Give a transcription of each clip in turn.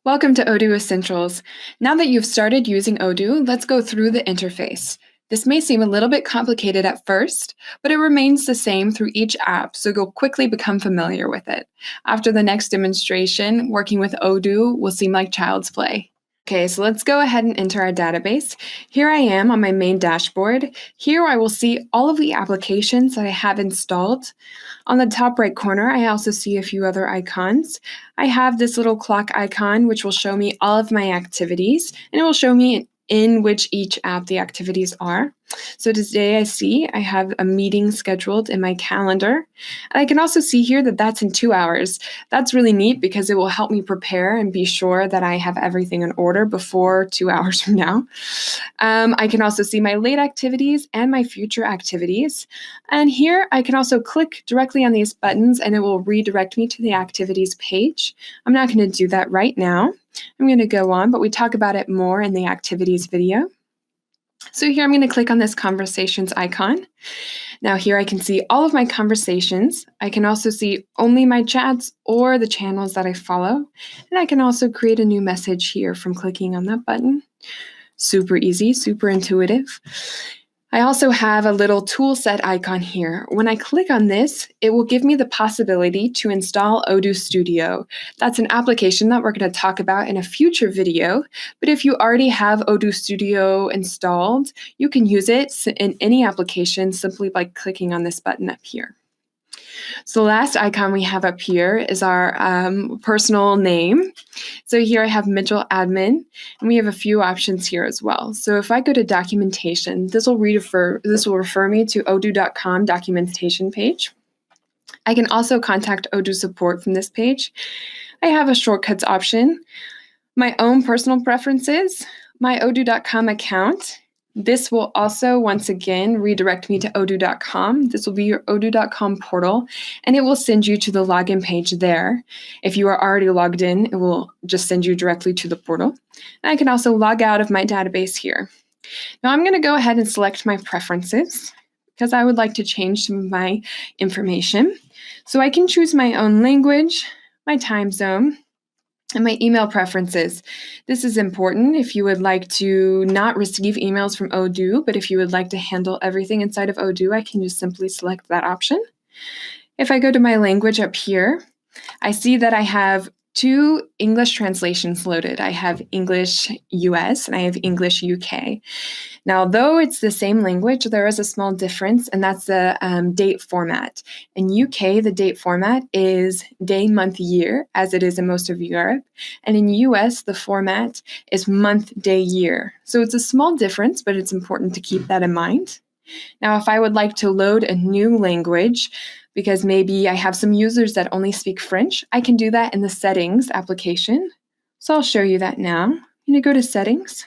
Welcome to Odoo Essentials. Now that you've started using Odoo, let's go through the interface. This may seem a little bit complicated at first, but it remains the same through each app, so you'll quickly become familiar with it. After the next demonstration, working with Odoo will seem like child's play. Okay, so let's go ahead and enter our database. Here I am on my main dashboard. Here I will see all of the applications that I have installed. On the top right corner, I also see a few other icons. I have this little clock icon, which will show me all of my activities, and it will show me in which each app the activities are. So today I have a meeting scheduled in my calendar. And I can also see here that that's in 2 hours. That's really neat because it will help me prepare and be sure that I have everything in order before 2 hours from now. I can also see my late activities and my future activities. And here I can also click directly on these buttons and it will redirect me to the activities page. I'm not going to do that right now. I'm going to go on, but we talk about it more in the activities video. So here I'm going to click on this conversations icon. Now here I can see all of my conversations. I can also see only my chats or the channels that I follow. And I can also create a new message here from clicking on that button. Super easy, super intuitive. I also have a little tool set icon here. When I click on this, it will give me the possibility to install Odoo Studio. That's an application that we're going to talk about in a future video, but if you already have Odoo Studio installed, you can use it in any application simply by clicking on this button up here. So the last icon we have up here is our personal name. So here I have Mitchell Admin, and we have a few options here as well. So if I go to documentation, this will refer me to odoo.com documentation page. I can also contact Odoo support from this page. I have a shortcuts option, my own personal preferences, my odoo.com account. This will also, once again, redirect me to odoo.com. This will be your odoo.com portal, and it will send you to the login page there. If you are already logged in, it will just send you directly to the portal. And I can also log out of my database here. Now I'm going to go ahead and select my preferences because I would like to change some of my information. So I can choose my own language, my time zone, and my email preferences. This is important if you would like to not receive emails from Odoo, but if you would like to handle everything inside of Odoo, I can just simply select that option. If I go to my language up here, I see that I have 2 English translations loaded. I have English US and I have English UK. Now, though it's the same language, there is a small difference, and that's the date format. In UK, the date format is day, month, year, as it is in most of Europe. And in US, the format is month, day, year. So it's a small difference, but it's important to keep that in mind. Now, if I would like to load a new language, because maybe I have some users that only speak French, I can do that in the Settings application. So I'll show you that now. I'm going to go to Settings,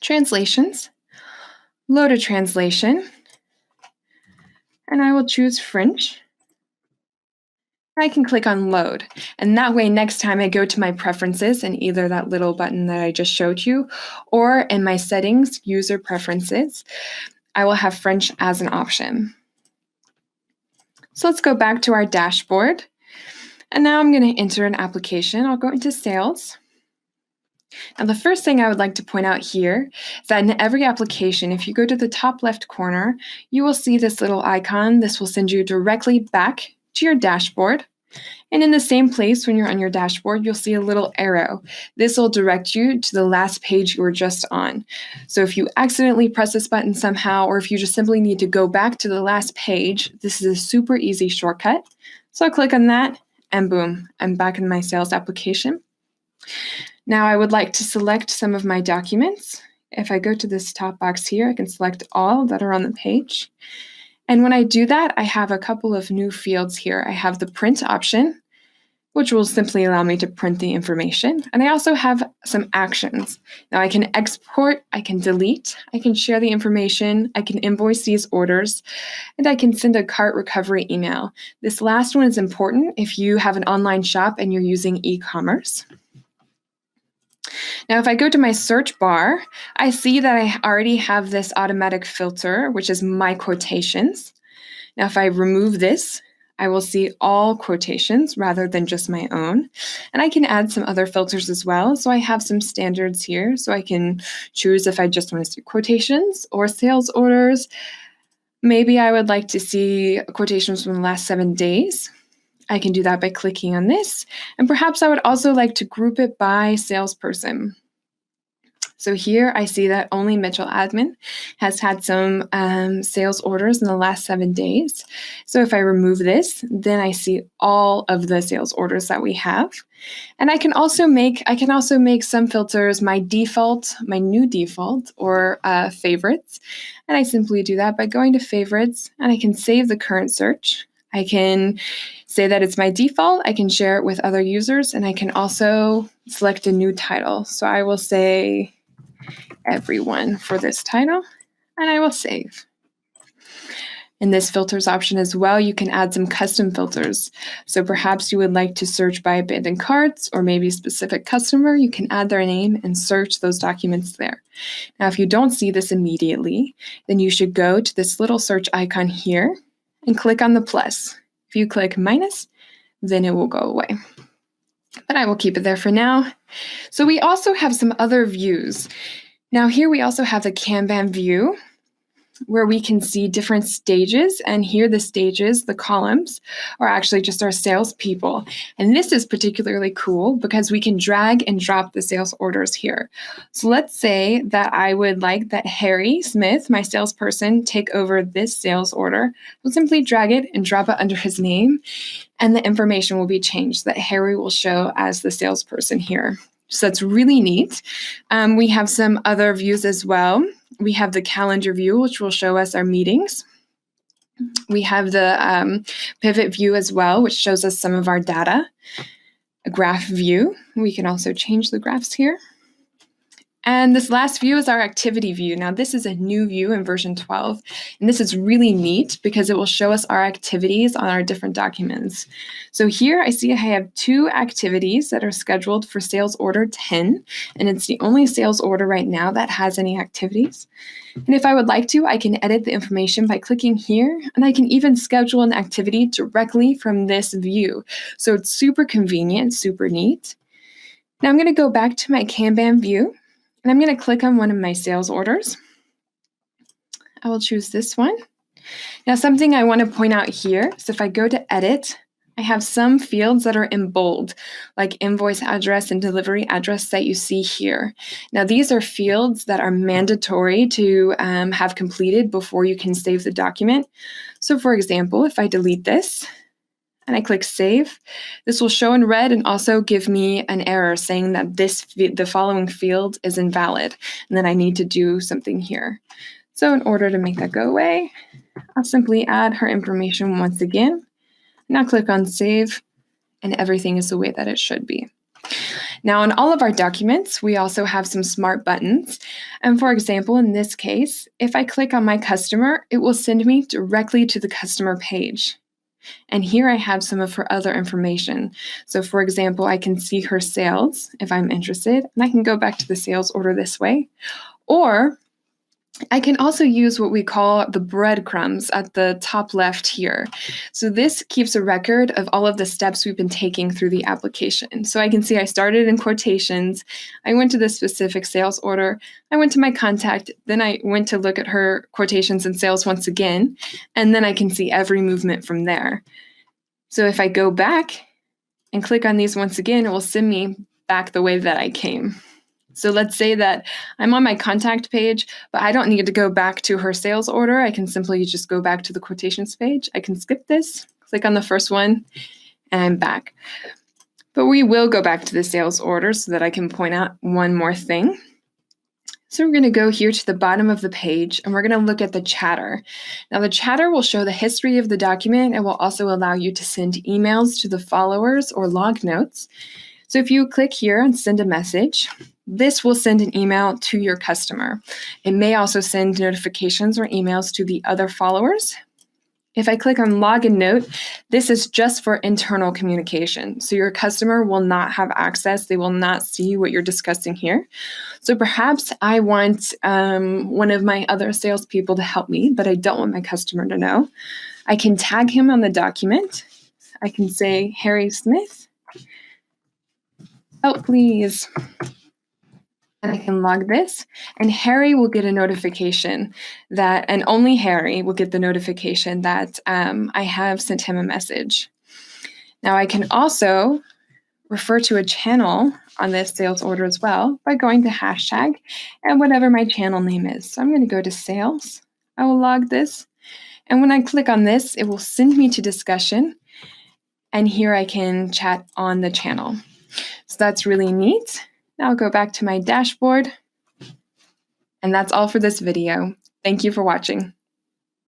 Translations, load a translation, and I will choose French. I can click on Load, and that way next time I go to my preferences in either that little button that I just showed you or in my Settings, User Preferences, I will have French as an option. So let's go back to our dashboard. And now I'm going to enter an application. I'll go into Sales. Now the first thing I would like to point out here is that in every application, if you go to the top left corner, you will see this little icon. This will send you directly back to your dashboard. And in the same place when you're on your dashboard, you'll see a little arrow. This will direct you to the last page you were just on. So if you accidentally press this button somehow, or if you just simply need to go back to the last page, this is a super easy shortcut. So I'll click on that, and boom, I'm back in my sales application. Now I would like to select some of my documents. If I go to this top box here, I can select all that are on the page. And when I do that, I have a couple of new fields here. I have the print option, which will simply allow me to print the information. And I also have some actions. Now I can export, I can delete, I can share the information, I can invoice these orders, and I can send a cart recovery email. This last one is important if you have an online shop and you're using e-commerce. Now, if I go to my search bar, I see that I already have this automatic filter, which is my quotations. Now, if I remove this, I will see all quotations rather than just my own. And I can add some other filters as well. So I have some standards here. So I can choose if I just want to see quotations or sales orders. Maybe I would like to see quotations from the last 7 days. I can do that by clicking on this. And perhaps I would also like to group it by salesperson. So here I see that only Mitchell Admin has had some sales orders in the last 7 days. So if I remove this, then I see all of the sales orders that we have. And I can also make some filters my new default, or favorites. And I simply do that by going to favorites, and I can save the current search. I can say that it's my default. I can share it with other users, and I can also select a new title. So I will say everyone for this title, and I will save. In this filters option as well, you can add some custom filters. So perhaps you would like to search by abandoned carts or maybe a specific customer. You can add their name and search those documents there. Now, if you don't see this immediately, then you should go to this little search icon here and click on the plus. If you click minus, then it will go away. But I will keep it there for now. So we also have some other views. Now here we also have the Kanban view, where we can see different stages. And here the stages, the columns, are actually just our salespeople. And this is particularly cool because we can drag and drop the sales orders here. So let's say that I would like that Harry Smith, my salesperson, take over this sales order. We'll simply drag it and drop it under his name, and the information will be changed that Harry will show as the salesperson here. So that's really neat. We have some other views as well. We have the calendar view, which will show us our meetings. We have the pivot view as well, which shows us some of our data. A graph view. We can also change the graphs here. And this last view is our activity view. Now, this is a new view in version 12, and this is really neat because it will show us our activities on our different documents. So here I see I have 2 activities that are scheduled for sales order 10, and it's the only sales order right now that has any activities. And if I would like to, I can edit the information by clicking here, and I can even schedule an activity directly from this view. So it's super convenient, super neat. Now I'm going to go back to my Kanban view. And I'm going to click on one of my sales orders. I will choose this one. Now, something I want to point out here is if I go to edit, I have some fields that are in bold, like invoice address and delivery address that you see here. Now, these are fields that are mandatory to have completed before you can save the document. So, for example, if I delete this, and I click Save, this will show in red and also give me an error saying that the following field is invalid, and then I need to do something here. So in order to make that go away, I'll simply add her information once again. Now click on Save, and everything is the way that it should be. Now, in all of our documents, we also have some smart buttons. And for example, in this case, if I click on my customer, it will send me directly to the customer page. And here I have some of her other information. So for example, I can see her sales if I'm interested, and I can go back to the sales order this way. Or I can also use what we call the breadcrumbs at the top left here. So this keeps a record of all of the steps we've been taking through the application. So I can see I started in quotations, I went to the specific sales order, I went to my contact, then I went to look at her quotations and sales once again, and then I can see every movement from there. So if I go back and click on these once again, it will send me back the way that I came. So let's say that I'm on my contact page, but I don't need to go back to her sales order. I can simply just go back to the quotations page. I can skip this, click on the first one, and I'm back. But we will go back to the sales order so that I can point out one more thing. So we're going to go here to the bottom of the page, and we're going to look at the chatter. Now, the chatter will show the history of the document and will also allow you to send emails to the followers or log notes. So if you click here and send a message, this will send an email to your customer. It may also send notifications or emails to the other followers. If I click on login note, this is just for internal communication. So your customer will not have access. They will not see what you're discussing here. So perhaps I want one of my other salespeople to help me, but I don't want my customer to know. I can tag him on the document, I can say Harry Smith. Oh, please. And I can log this, and Harry will get a notification that, and only Harry will get the notification that I have sent him a message. Now I can also refer to a channel on this sales order as well by going to hashtag and whatever my channel name is. So I'm going to go to sales. I will log this. And when I click on this, it will send me to discussion. And here I can chat on the channel. So that's really neat. Now I'll go back to my dashboard. And that's all for this video. Thank you for watching.